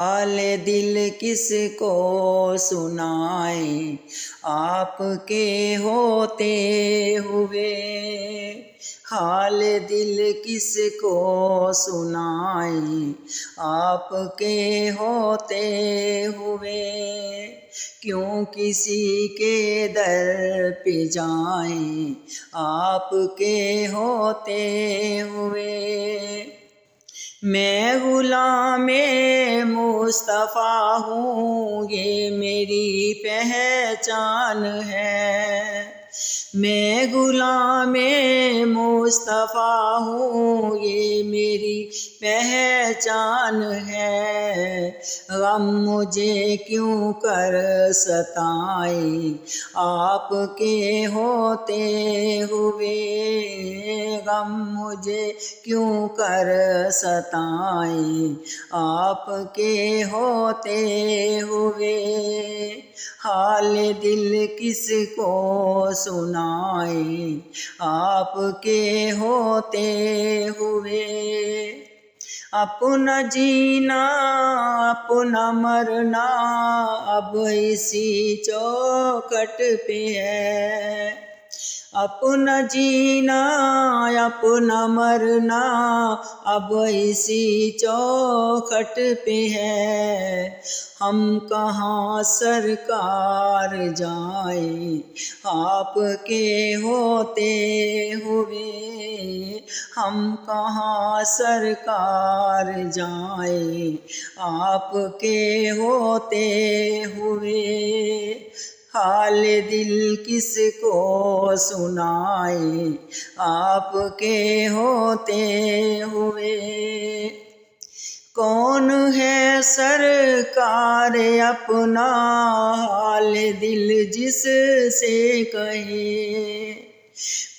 حال دل کس کو سنائیں آپ کے ہوتے ہوئے، حال دل کس کو سنائیں آپ کے ہوتے ہوئے، کیوں کسی کے در پہ جائیں آپ کے ہوتے ہوئے۔ میں غلام مصطفیٰ ہوں یہ میری پہچان ہے، میں غلام مصطفیٰ ہوں یہ میری پہچان ہے، غم مجھے کیوں کر ستائیں آپ کے ہوتے ہوئے، غم مجھے کیوں کر ستائیں آپ کے ہوتے ہوئے، حال دل کس کو سنائیں آپ کے ہوتے ہوئے۔ اپنا جینا اپنا مرنا اب اسی چوکھٹ پہ ہے، اپنا جینا اپنا مرنا اب اسی چوکھٹ پہ ہے، ہم کہاں سرکار جائیں آپ کے ہوتے ہوئے، ہم کہاں سرکار جائیں آپ کے ہوتے ہوئے، حال دل کس کو سنائیں آپ کے ہوتے ہوئے۔ کون ہے سرکار اپنا حال دل جس سے کہے،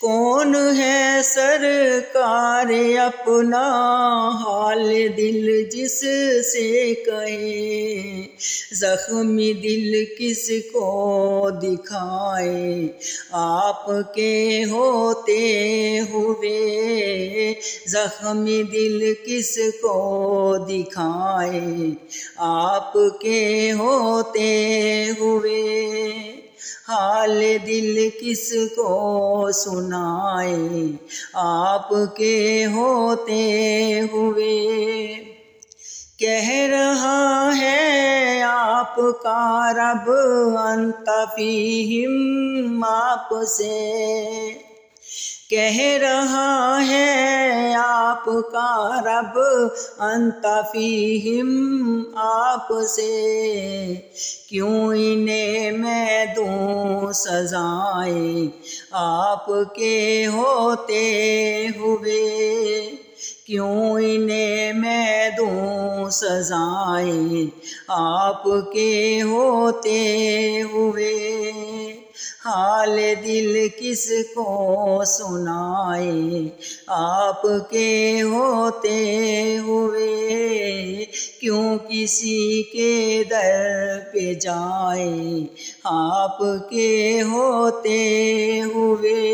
کون ہے سرکار اپنا حال دل جس سے کہے، زخمی دل کس کو دکھائیں آپ کے ہوتے ہوئے، زخمی دل کس کو دکھائیں آپ کے ہوتے ہوئے، حال دل کس کو سنائیں آپ کے ہوتے ہوئے۔ کہہ رہا ہے آپ کا رب انت فیہم آپ سے، کہہ رہا ہے آپ کا رب انت فیہم آپ سے، کیوں انہیں میں دوں سزائیں آپ کے ہوتے ہوئے، کیوں انہیں میں دوں سزائیں آپ کے ہوتے ہوئے، حال دل کس کو سنائیں آپ کے ہوتے ہوئے، کیوں کسی کے در پہ جائیں آپ کے ہوتے ہوئے۔